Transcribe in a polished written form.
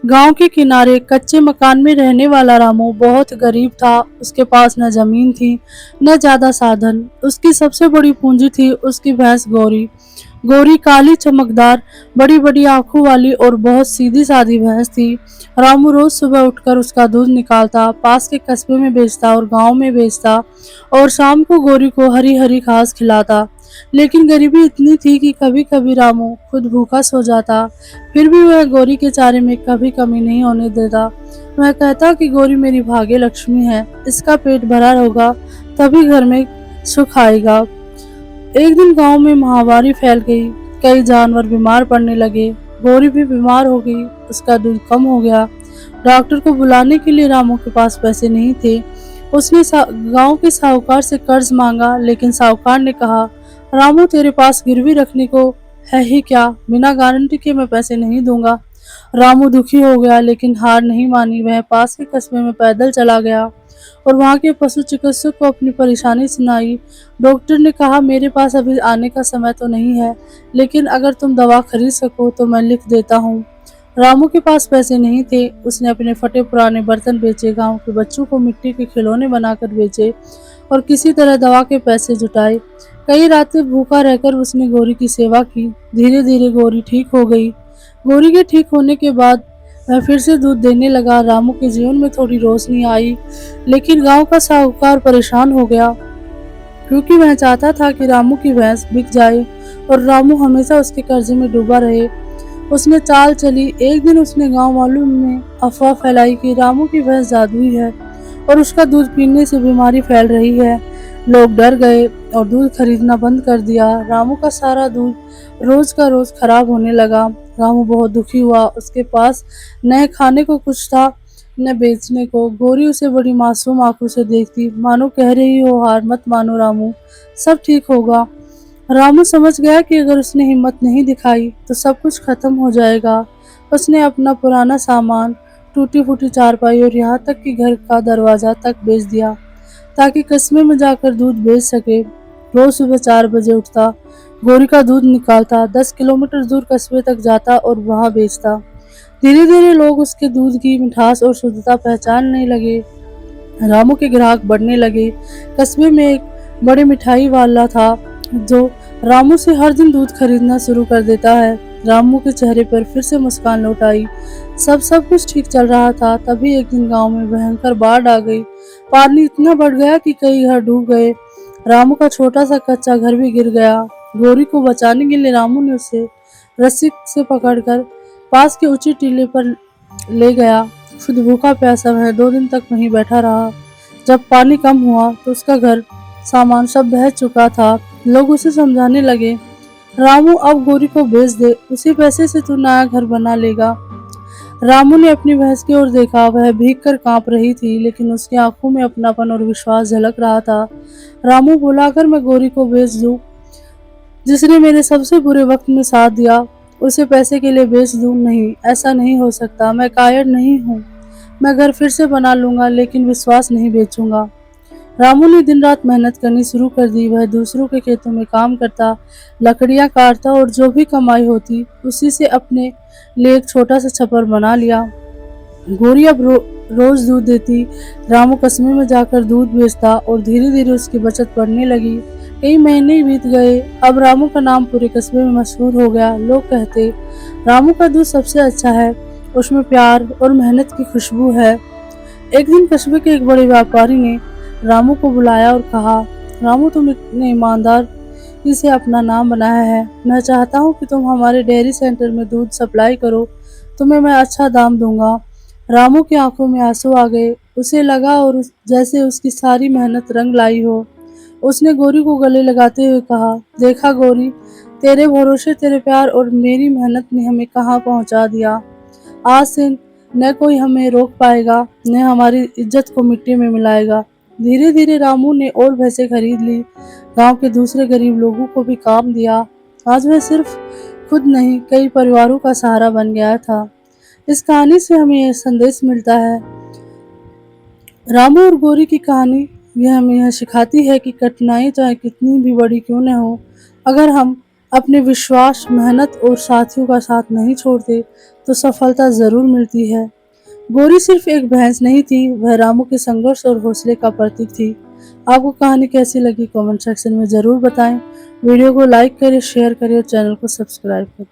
गांव के किनारे कच्चे मकान में रहने वाला रामू बहुत गरीब था। उसके पास न जमीन थी, न ज्यादा साधन। उसकी सबसे बड़ी पूंजी थी उसकी भैंस गौरी। गौरी काली चमकदार, बड़ी बड़ी आंखों वाली और बहुत सीधी सादी भैंस थी। रामू रोज सुबह उठकर उसका दूध निकालता, पास के कस्बे में बेचता और गांव में बेचता, और शाम को गौरी को हरी हरी घास खिलाता। लेकिन गरीबी इतनी थी कि कभी कभी रामू खुद भूखा सो जाता। फिर भी वह गौरी के चारे में कभी कमी नहीं होने देता। वह कहता कि गौरी मेरी भाग्य लक्ष्मी है, इसका पेट भरा होगा तभी घर में सुख आएगा। एक दिन गांव में महामारी फैल गई। कई जानवर बीमार पड़ने लगे। गौरी भी बीमार हो गई। उसका दूध कम हो गया। डॉक्टर को बुलाने के लिए रामू के पास पैसे नहीं थे। उसने गांव के साहूकार से कर्ज मांगा, लेकिन साहूकार ने कहा, रामू तेरे पास गिरवी रखने को है ही क्या, बिना गारंटी के मैं पैसे नहीं दूंगा। रामू दुखी हो गया, लेकिन हार नहीं मानी। वह पास के कस्बे में पैदल चला गया और वहां के पशु चिकित्सक को अपनी परेशानी सुनाई। डॉक्टर ने कहा, मेरे पास अभी आने का समय तो नहीं है, लेकिन अगर तुम दवा खरीद सको तो मैं लिख देता हूँ। रामू के पास पैसे नहीं थे। उसने अपने फटे पुराने बर्तन बेचे, गांव के बच्चों को मिट्टी के खिलौने बनाकर बेचे और किसी तरह दवा के पैसे जुटाए। कई रातें भूखा रहकर उसने गौरी की सेवा की। धीरे धीरे गौरी ठीक हो गई। गौरी के ठीक होने के बाद वह फिर से दूध देने लगा। रामू के जीवन में थोड़ी रोशनी आई, लेकिन गांव का साहूकार परेशान हो गया, क्योंकि वह चाहता था कि रामू की भैंस बिक जाए और रामू हमेशा उसके कर्जे में डूबा रहे। उसने चाल चली। एक दिन उसने गांव वालों में अफवाह फैलाई कि रामू की भैंस जादुई है और उसका दूध पीने से बीमारी फैल रही है। लोग डर गए और दूध खरीदना बंद कर दिया। रामू का सारा दूध रोज का रोज खराब होने लगा। रामू बहुत दुखी हुआ। उसके पास न खाने को कुछ था, न बेचने को। गौरी उसे बड़ी मासूम आंखों से देखती, मानो कह रही हो, हार मत मानो रामू, सब ठीक होगा। रामू समझ गया कि अगर उसने हिम्मत नहीं दिखाई तो सब कुछ खत्म हो जाएगा। उसने अपना पुराना सामान, टूटी फूटी चारपाई और यहाँ तक कि घर का दरवाजा तक बेच दिया, ताकि कस्बे में जाकर दूध बेच सके। रोज सुबह 4 बजे उठता, गौरी का दूध निकालता, 10 किलोमीटर दूर कस्बे तक जाता और वहां बेचता। धीरे धीरे लोग उसके दूध की मिठास और शुद्धता पहचानने लगे। रामू के ग्राहक बढ़ने लगे। कस्बे में एक बड़े मिठाई वाला था जो रामू से हर दिन दूध खरीदना शुरू कर देता है। रामू के चेहरे पर फिर से मुस्कान लौट आई। सब कुछ ठीक चल रहा था। तभी एक दिन गांव में भयंकर बाढ़ आ गई। पानी इतना बढ़ गया कि कई घर डूब गए। रामू का छोटा सा कच्चा घर भी गिर गया। गौरी को बचाने के लिए रामू ने उसे रस्सी से पकड़कर पास के ऊंचे टीले पर ले गया। खुद भूखा प्यासा वह 2 दिन तक वहीं बैठा रहा। जब पानी कम हुआ तो उसका घर सामान सब बह चुका था। लोग उसे समझाने लगे, रामू अब गौरी को बेच दे, उसी पैसे से तू नया घर बना लेगा। रामू ने अपनी भैंस की ओर देखा। वह भीग कर कांप रही थी, लेकिन उसकी आंखों में अपनापन और विश्वास झलक रहा था। रामू बोला, अगर मैं गौरी को बेच दूं, जिसने मेरे सबसे बुरे वक्त में साथ दिया, उसे पैसे के लिए बेच दूं? नहीं, ऐसा नहीं हो सकता। मैं कायर नहीं हूँ। मैं घर फिर से बना लूंगा, लेकिन विश्वास नहीं बेचूंगा। रामू ने दिन रात मेहनत करनी शुरू कर दी। वह दूसरों के खेतों में काम करता, लकड़ियां काटता और जो भी कमाई होती उसी से अपने लिए एक छोटा सा छप्पर बना लिया। गौरी अब रोज दूध देती। रामू कस्बे में जाकर दूध बेचता और धीरे धीरे उसकी बचत बढ़ने लगी। कई महीने बीत गए। अब रामू का नाम पूरे कस्बे में मशहूर हो गया। लोग कहते, रामू का दूध सबसे अच्छा है, उसमें प्यार और मेहनत की खुशबू है। एक दिन कस्बे के एक बड़े व्यापारी ने रामू को बुलाया और कहा, रामू, तुम इतने ईमानदार इसे अपना नाम बनाया है। मैं चाहता हूँ कि तुम हमारे डेयरी सेंटर में दूध सप्लाई करो। तुम्हें मैं अच्छा दाम दूंगा। रामू की आंखों में आंसू आ गए। उसे लगा और जैसे उसकी सारी मेहनत रंग लाई हो। उसने गौरी को गले लगाते हुए कहा, देखा गौरी, तेरे भरोसे, तेरे प्यार और मेरी मेहनत ने हमें कहाँ पहुँचा दिया। आज से न कोई हमें रोक पाएगा, न हमारी इज्जत को मिट्टी में मिलाएगा। धीरे धीरे रामू ने और भैंसें खरीद ली। गांव के दूसरे गरीब लोगों को भी काम दिया। आज वह सिर्फ खुद नहीं, कई परिवारों का सहारा बन गया था। इस कहानी से हमें यह संदेश मिलता है, रामू और गौरी की कहानी यह हमें यह सिखाती है कि कठिनाई चाहे कितनी भी बड़ी क्यों न हो, अगर हम अपने विश्वास, मेहनत और साथियों का साथ नहीं छोड़ते तो सफलता ज़रूर मिलती है। गौरी सिर्फ एक भैंस नहीं थी, वह रामू के संघर्ष और हौसले का प्रतीक थी। आपको कहानी कैसी लगी कमेंट सेक्शन में ज़रूर बताएं। वीडियो को लाइक करें, शेयर करें और चैनल को सब्सक्राइब करें।